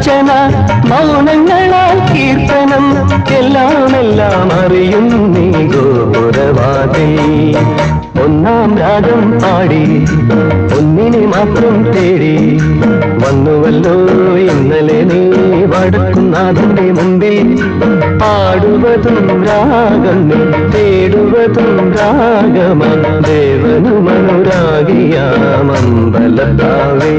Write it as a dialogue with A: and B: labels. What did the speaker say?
A: അർച്ചന മൗനങ്ങളാൽ കീർത്തനം എല്ലാം അറിയും നീ ഗോപുരവാതിൽ ഒന്നാം രാഗം പാടി ഒന്നിനെ മാത്രം തേടി വന്നുവല്ലോ ഇന്നലെ നീ വടക്കുന്നാഥന്റെ മുമ്പിൽ പാടുവതും രാഗം നീ തേടുവതും രാഗമം ദേവനുമനുരാഗിയാമമ്പലത്താവേ